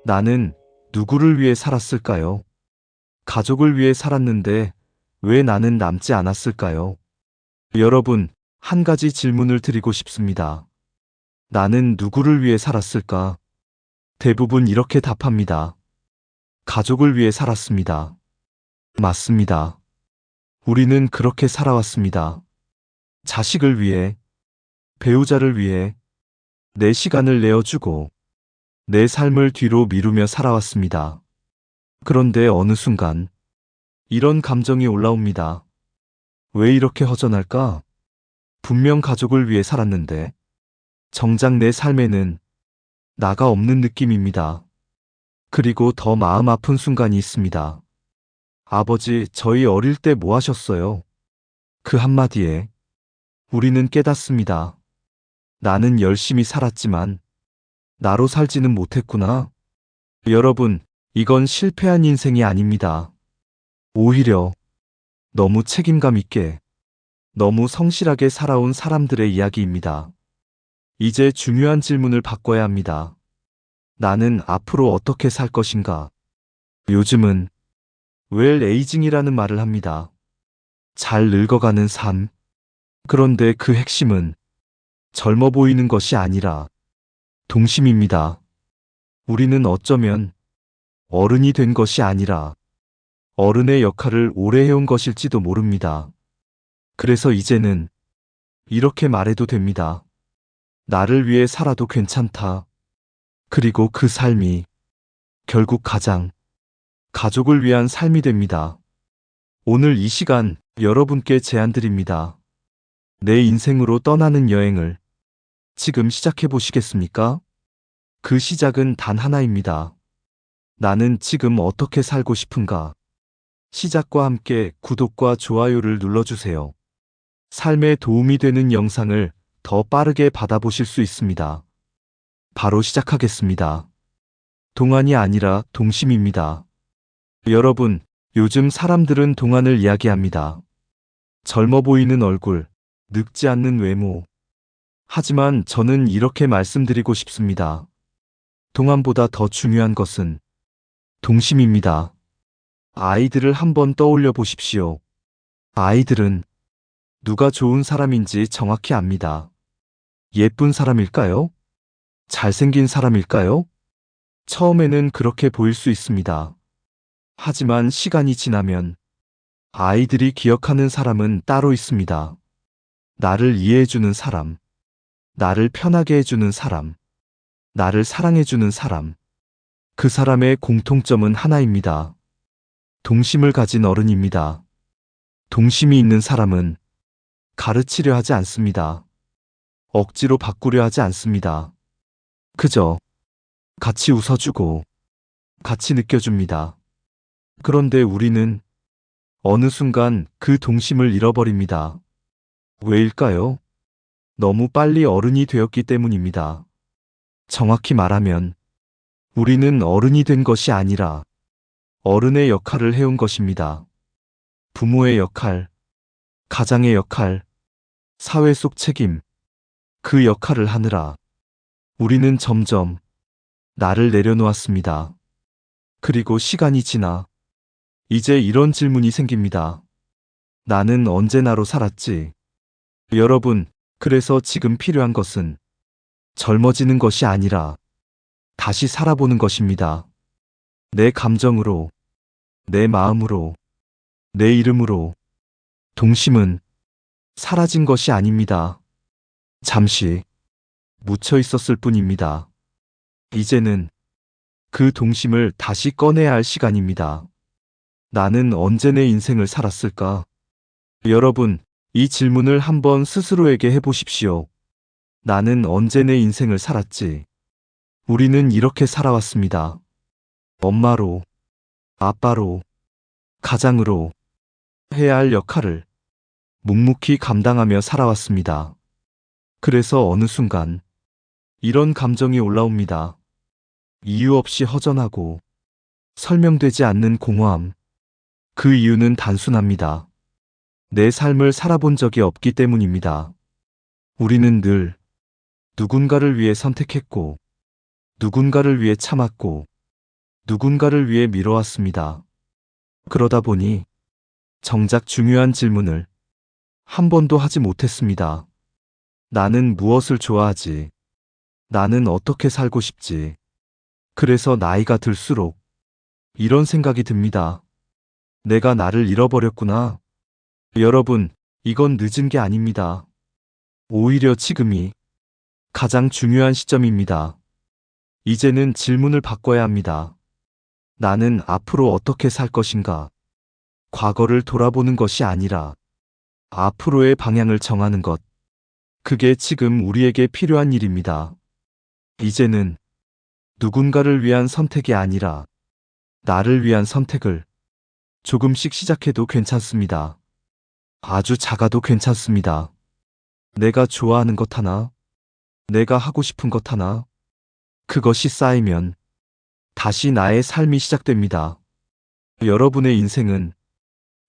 나는 누구를 위해 살았을까요? 가족을 위해 살았는데 왜 나는 남지 않았을까요? 여러분, 한 가지 질문을 드리고 싶습니다. 나는 누구를 위해 살았을까? 대부분 이렇게 답합니다. 가족을 위해 살았습니다. 맞습니다. 우리는 그렇게 살아왔습니다. 자식을 위해, 배우자를 위해 내 시간을 내어주고 내 삶을 뒤로 미루며 살아왔습니다. 그런데 어느 순간 이런 감정이 올라옵니다. 왜 이렇게 허전할까? 분명 가족을 위해 살았는데 정작 내 삶에는 나가 없는 느낌입니다. 그리고 더 마음 아픈 순간이 있습니다. 아버지, 저희 어릴 때 뭐 하셨어요? 그 한마디에 우리는 깨닫습니다. 나는 열심히 살았지만 나로 살지는 못했구나. 여러분, 이건 실패한 인생이 아닙니다. 오히려 너무 책임감 있게, 너무 성실하게 살아온 사람들의 이야기입니다. 이제 중요한 질문을 바꿔야 합니다. 나는 앞으로 어떻게 살 것인가? 요즘은 웰 에이징이라는 말을 합니다. 잘 늙어가는 삶. 그런데 그 핵심은 젊어 보이는 것이 아니라 동심입니다. 우리는 어쩌면 어른이 된 것이 아니라 어른의 역할을 오래 해온 것일지도 모릅니다. 그래서 이제는 이렇게 말해도 됩니다. 나를 위해 살아도 괜찮다. 그리고 그 삶이 결국 가족을 위한 삶이 됩니다. 오늘 이 시간 여러분께 제안 드립니다. 내 인생으로 떠나는 여행을 지금 시작해 보시겠습니까? 그 시작은 단 하나입니다. 나는 지금 어떻게 살고 싶은가? 시작과 함께 구독과 좋아요를 눌러주세요. 삶에 도움이 되는 영상을 더 빠르게 받아보실 수 있습니다. 바로 시작하겠습니다. 동안이 아니라 동심입니다. 여러분, 요즘 사람들은 동안을 이야기합니다. 젊어 보이는 얼굴, 늙지 않는 외모. 하지만 저는 이렇게 말씀드리고 싶습니다. 동안보다 더 중요한 것은 동심입니다. 아이들을 한번 떠올려 보십시오. 아이들은 누가 좋은 사람인지 정확히 압니다. 예쁜 사람일까요? 잘생긴 사람일까요? 처음에는 그렇게 보일 수 있습니다. 하지만 시간이 지나면 아이들이 기억하는 사람은 따로 있습니다. 나를 이해해주는 사람, 나를 편하게 해주는 사람, 나를 사랑해주는 사람. 그 사람의 공통점은 하나입니다. 동심을 가진 어른입니다. 동심이 있는 사람은 가르치려 하지 않습니다. 억지로 바꾸려 하지 않습니다. 그저 같이 웃어주고 같이 느껴줍니다. 그런데 우리는 어느 순간 그 동심을 잃어버립니다. 왜일까요? 너무 빨리 어른이 되었기 때문입니다. 정확히 말하면 우리는 어른이 된 것이 아니라 어른의 역할을 해온 것입니다. 부모의 역할, 가장의 역할, 사회 속 책임, 그 역할을 하느라 우리는 점점 나를 내려놓았습니다. 그리고 시간이 지나 이제 이런 질문이 생깁니다. 나는 언제 나로 살았지? 여러분, 그래서 지금 필요한 것은 젊어지는 것이 아니라 다시 살아보는 것입니다. 내 감정으로, 내 마음으로, 내 이름으로. 동심은 사라진 것이 아닙니다. 잠시 묻혀 있었을 뿐입니다. 이제는 그 동심을 다시 꺼내야 할 시간입니다. 나는 언제 내 인생을 살았을까? 여러분, 이 질문을 한번 스스로에게 해보십시오. 나는 언제 내 인생을 살았지? 우리는 이렇게 살아왔습니다. 엄마로, 아빠로, 가장으로 해야 할 역할을 묵묵히 감당하며 살아왔습니다. 그래서 어느 순간 이런 감정이 올라옵니다. 이유 없이 허전하고 설명되지 않는 공허함. 그 이유는 단순합니다. 내 삶을 살아본 적이 없기 때문입니다. 우리는 늘 누군가를 위해 선택했고, 누군가를 위해 참았고, 누군가를 위해 미뤄왔습니다. 그러다 보니 정작 중요한 질문을 한 번도 하지 못했습니다. 나는 무엇을 좋아하지? 나는 어떻게 살고 싶지? 그래서 나이가 들수록 이런 생각이 듭니다. 내가 나를 잃어버렸구나. 여러분, 이건 늦은 게 아닙니다. 오히려 지금이 가장 중요한 시점입니다. 이제는 질문을 바꿔야 합니다. 나는 앞으로 어떻게 살 것인가? 과거를 돌아보는 것이 아니라 앞으로의 방향을 정하는 것. 그게 지금 우리에게 필요한 일입니다. 이제는 누군가를 위한 선택이 아니라 나를 위한 선택을 조금씩 시작해도 괜찮습니다. 아주 작아도 괜찮습니다. 내가 좋아하는 것 하나, 내가 하고 싶은 것 하나, 그것이 쌓이면 다시 나의 삶이 시작됩니다. 여러분의 인생은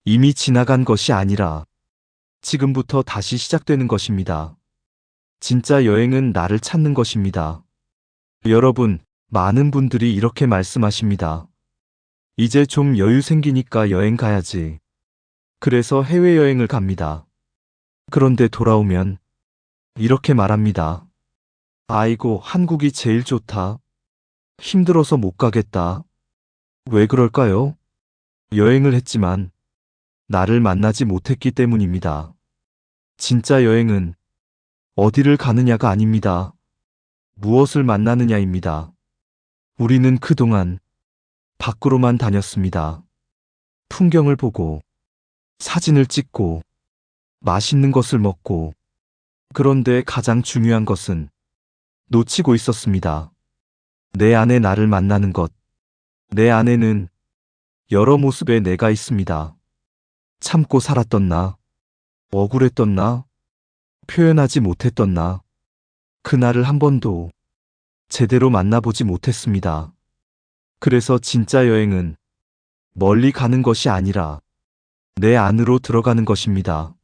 이미 지나간 것이 아니라 지금부터 다시 시작되는 것입니다. 진짜 여행은 나를 찾는 것입니다. 여러분, 많은 분들이 이렇게 말씀하십니다. 이제 좀 여유 생기니까 여행 가야지. 그래서 해외여행을 갑니다. 그런데 돌아오면 이렇게 말합니다. 아이고, 한국이 제일 좋다. 힘들어서 못 가겠다. 왜 그럴까요? 여행을 했지만 나를 만나지 못했기 때문입니다. 진짜 여행은 어디를 가느냐가 아닙니다. 무엇을 만나느냐입니다. 우리는 그동안 밖으로만 다녔습니다. 풍경을 보고, 사진을 찍고, 맛있는 것을 먹고, 그런데 가장 중요한 것은 놓치고 있었습니다. 내 안에 나를 만나는 것. 내 안에는 여러 모습의 내가 있습니다. 참고 살았던 나, 억울했던 나, 표현하지 못했던 나, 그날을 한 번도 제대로 만나보지 못했습니다. 그래서 진짜 여행은 멀리 가는 것이 아니라 내 안으로 들어가는 것입니다.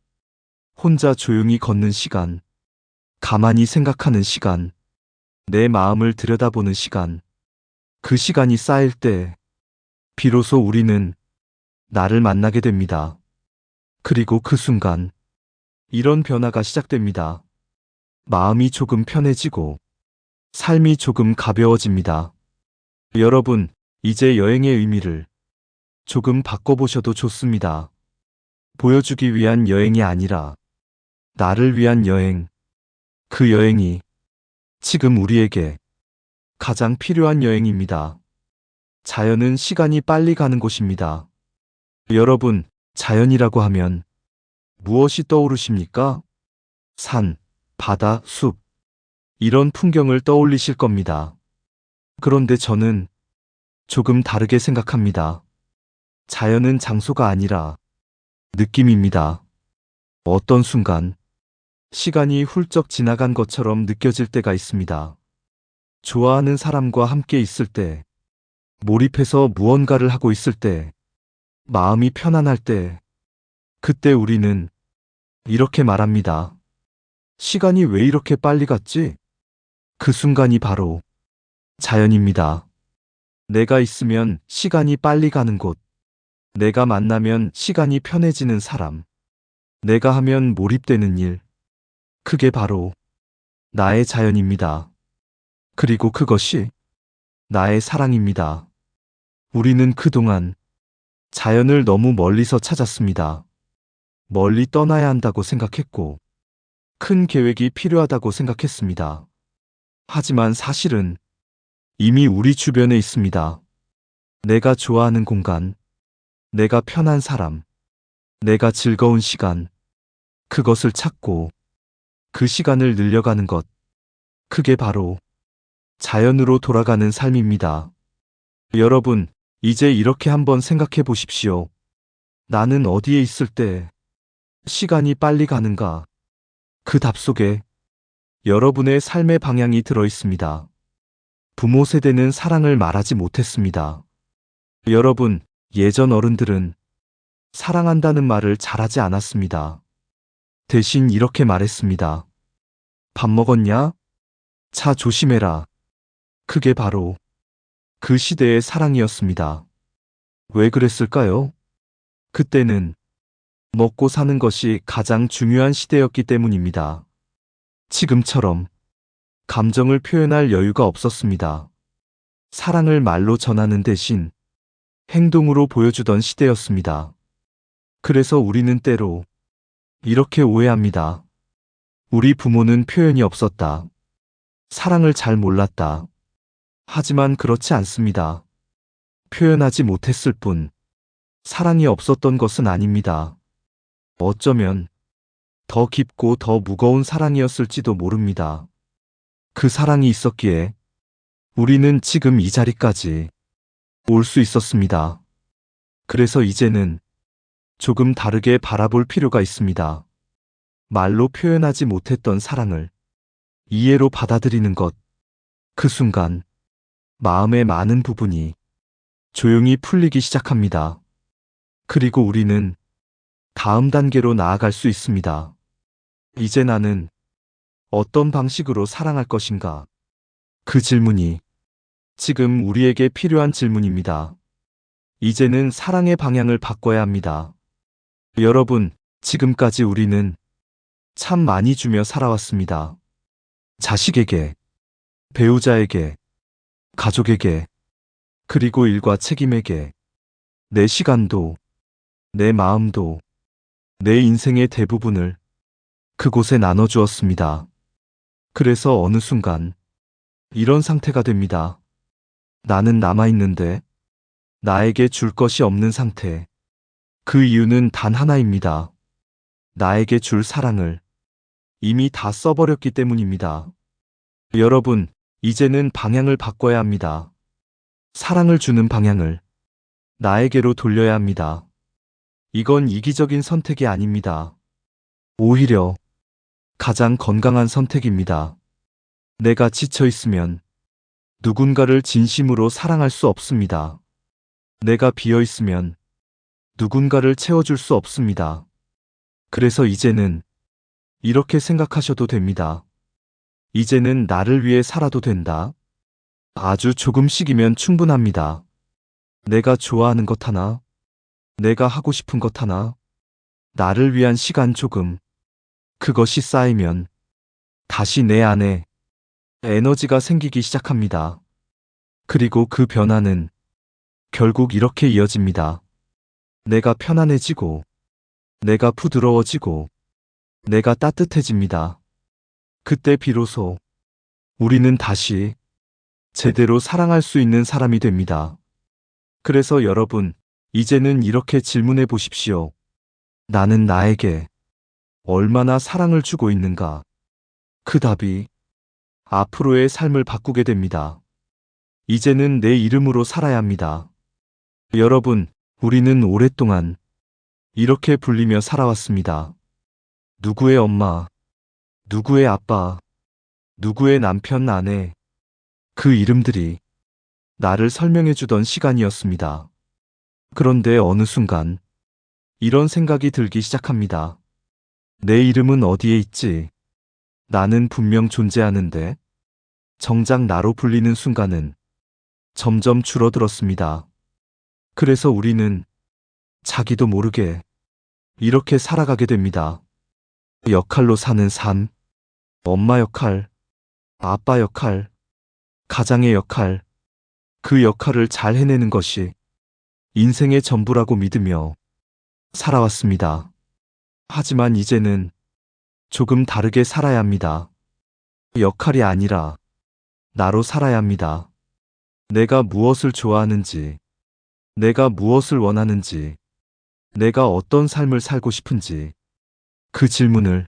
혼자 조용히 걷는 시간, 가만히 생각하는 시간, 내 마음을 들여다보는 시간, 그 시간이 쌓일 때 비로소 우리는 나를 만나게 됩니다. 그리고 그 순간 이런 변화가 시작됩니다. 마음이 조금 편해지고 삶이 조금 가벼워집니다. 여러분, 이제 여행의 의미를 조금 바꿔보셔도 좋습니다. 보여주기 위한 여행이 아니라 나를 위한 여행. 그 여행이 지금 우리에게 가장 필요한 여행입니다. 자연은 시간이 빨리 가는 곳입니다. 여러분, 자연이라고 하면 무엇이 떠오르십니까? 산, 바다, 숲. 이런 풍경을 떠올리실 겁니다. 그런데 저는 조금 다르게 생각합니다. 자연은 장소가 아니라 느낌입니다. 어떤 순간 시간이 훌쩍 지나간 것처럼 느껴질 때가 있습니다. 좋아하는 사람과 함께 있을 때, 몰입해서 무언가를 하고 있을 때, 마음이 편안할 때, 그때 우리는 이렇게 말합니다. 시간이 왜 이렇게 빨리 갔지? 그 순간이 바로 자연입니다. 내가 있으면 시간이 빨리 가는 곳, 내가 만나면 시간이 편해지는 사람, 내가 하면 몰입되는 일, 그게 바로 나의 자연입니다. 그리고 그것이 나의 사랑입니다. 우리는 그동안 자연을 너무 멀리서 찾았습니다. 멀리 떠나야 한다고 생각했고, 큰 계획이 필요하다고 생각했습니다. 하지만 사실은 이미 우리 주변에 있습니다. 내가 좋아하는 공간, 내가 편한 사람, 내가 즐거운 시간, 그것을 찾고 그 시간을 늘려가는 것, 그게 바로 자연으로 돌아가는 삶입니다. 여러분, 이제 이렇게 한번 생각해 보십시오. 나는 어디에 있을 때 시간이 빨리 가는가? 그 답 속에 여러분의 삶의 방향이 들어 있습니다. 부모 세대는 사랑을 말하지 못했습니다. 여러분, 예전 어른들은 사랑한다는 말을 잘하지 않았습니다. 대신 이렇게 말했습니다. 밥 먹었냐? 차 조심해라. 그게 바로 그 시대의 사랑이었습니다. 왜 그랬을까요? 그때는 먹고 사는 것이 가장 중요한 시대였기 때문입니다. 지금처럼 감정을 표현할 여유가 없었습니다. 사랑을 말로 전하는 대신 행동으로 보여주던 시대였습니다. 그래서 우리는 때로 이렇게 오해합니다. 우리 부모는 표현이 없었다. 사랑을 잘 몰랐다. 하지만 그렇지 않습니다. 표현하지 못했을 뿐 사랑이 없었던 것은 아닙니다. 어쩌면 더 깊고 더 무거운 사랑이었을지도 모릅니다. 그 사랑이 있었기에 우리는 지금 이 자리까지 올 수 있었습니다. 그래서 이제는 조금 다르게 바라볼 필요가 있습니다. 말로 표현하지 못했던 사랑을 이해로 받아들이는 것. 그 순간 마음의 많은 부분이 조용히 풀리기 시작합니다. 그리고 우리는 다음 단계로 나아갈 수 있습니다. 이제 나는 어떤 방식으로 사랑할 것인가? 그 질문이 지금 우리에게 필요한 질문입니다. 이제는 사랑의 방향을 바꿔야 합니다. 여러분, 지금까지 우리는 참 많이 주며 살아왔습니다. 자식에게, 배우자에게, 가족에게, 그리고 일과 책임에게, 내 시간도, 내 마음도, 내 인생의 대부분을 그곳에 나눠주었습니다. 그래서 어느 순간 이런 상태가 됩니다. 나는 남아있는데 나에게 줄 것이 없는 상태. 그 이유는 단 하나입니다. 나에게 줄 사랑을 이미 다 써버렸기 때문입니다. 여러분, 이제는 방향을 바꿔야 합니다. 사랑을 주는 방향을 나에게로 돌려야 합니다. 이건 이기적인 선택이 아닙니다. 오히려 가장 건강한 선택입니다. 내가 지쳐 있으면 누군가를 진심으로 사랑할 수 없습니다. 내가 비어 있으면 누군가를 채워줄 수 없습니다. 그래서 이제는 이렇게 생각하셔도 됩니다. 이제는 나를 위해 살아도 된다. 아주 조금씩이면 충분합니다. 내가 좋아하는 것 하나, 내가 하고 싶은 것 하나, 나를 위한 시간 조금. 그것이 쌓이면 다시 내 안에 에너지가 생기기 시작합니다. 그리고 그 변화는 결국 이렇게 이어집니다. 내가 편안해지고, 내가 부드러워지고, 내가 따뜻해집니다. 그때 비로소 우리는 다시 제대로 사랑할 수 있는 사람이 됩니다. 그래서 여러분, 이제는 이렇게 질문해 보십시오. 나는 나에게 얼마나 사랑을 주고 있는가? 그 답이 앞으로의 삶을 바꾸게 됩니다. 이제는 내 이름으로 살아야 합니다. 여러분, 우리는 오랫동안 이렇게 불리며 살아왔습니다. 누구의 엄마, 누구의 아빠, 누구의 남편, 아내, 그 이름들이 나를 설명해 주던 시간이었습니다. 그런데 어느 순간 이런 생각이 들기 시작합니다. 내 이름은 어디에 있지? 나는 분명 존재하는데 정작 나로 불리는 순간은 점점 줄어들었습니다. 그래서 우리는 자기도 모르게 이렇게 살아가게 됩니다. 역할로 사는 삶, 엄마 역할, 아빠 역할, 가장의 역할, 그 역할을 잘 해내는 것이 인생의 전부라고 믿으며 살아왔습니다. 하지만 이제는 조금 다르게 살아야 합니다. 역할이 아니라 나로 살아야 합니다. 내가 무엇을 좋아하는지, 내가 무엇을 원하는지, 내가 어떤 삶을 살고 싶은지, 그 질문을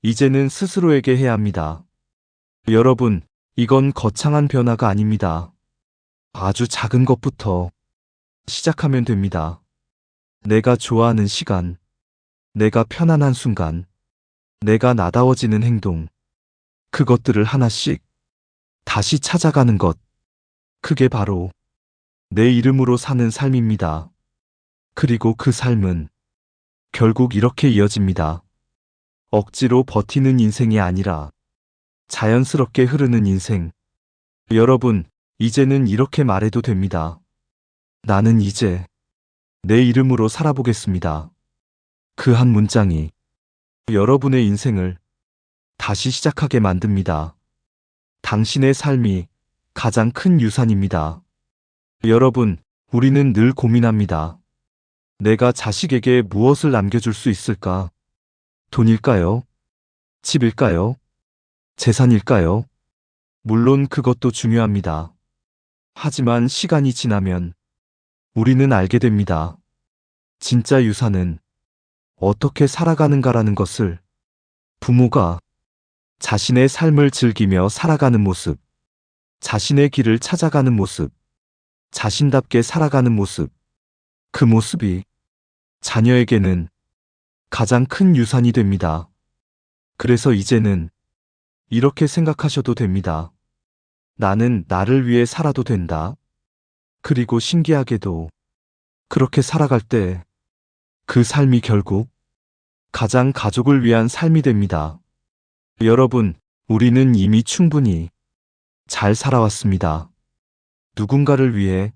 이제는 스스로에게 해야 합니다. 여러분, 이건 거창한 변화가 아닙니다. 아주 작은 것부터 시작하면 됩니다. 내가 좋아하는 시간, 내가 편안한 순간, 내가 나다워지는 행동, 그것들을 하나씩 다시 찾아가는 것. 그게 바로 내 이름으로 사는 삶입니다. 그리고 그 삶은 결국 이렇게 이어집니다. 억지로 버티는 인생이 아니라 자연스럽게 흐르는 인생. 여러분, 이제는 이렇게 말해도 됩니다. 나는 이제 내 이름으로 살아보겠습니다. 그 한 문장이 여러분의 인생을 다시 시작하게 만듭니다. 당신의 삶이 가장 큰 유산입니다. 여러분, 우리는 늘 고민합니다. 내가 자식에게 무엇을 남겨줄 수 있을까? 돈일까요? 집일까요? 재산일까요? 물론 그것도 중요합니다. 하지만 시간이 지나면 우리는 알게 됩니다. 진짜 유산은 어떻게 살아가는가라는 것을. 부모가 자신의 삶을 즐기며 살아가는 모습, 자신의 길을 찾아가는 모습, 자신답게 살아가는 모습, 그 모습이 자녀에게는 가장 큰 유산이 됩니다. 그래서 이제는 이렇게 생각하셔도 됩니다. 나는 나를 위해 살아도 된다. 그리고 신기하게도 그렇게 살아갈 때 그 삶이 결국 가장 가족을 위한 삶이 됩니다. 여러분, 우리는 이미 충분히 잘 살아왔습니다. 누군가를 위해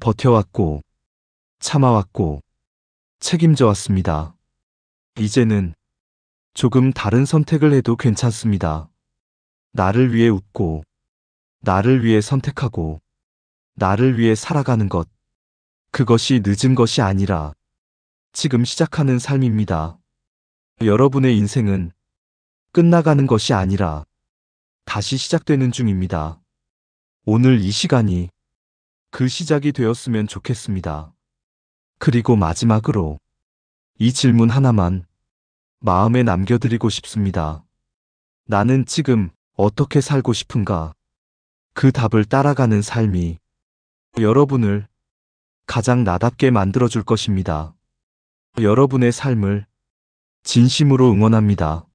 버텨왔고, 참아왔고, 책임져 왔습니다. 이제는 조금 다른 선택을 해도 괜찮습니다. 나를 위해 웃고, 나를 위해 선택하고, 나를 위해 살아가는 것. 그것이 늦은 것이 아니라 지금 시작하는 삶입니다. 여러분의 인생은 끝나가는 것이 아니라 다시 시작되는 중입니다. 오늘 이 시간이 그 시작이 되었으면 좋겠습니다. 그리고 마지막으로 이 질문 하나만 마음에 남겨드리고 싶습니다. 나는 지금 어떻게 살고 싶은가? 그 답을 따라가는 삶이 여러분을 가장 나답게 만들어줄 것입니다. 여러분의 삶을 진심으로 응원합니다.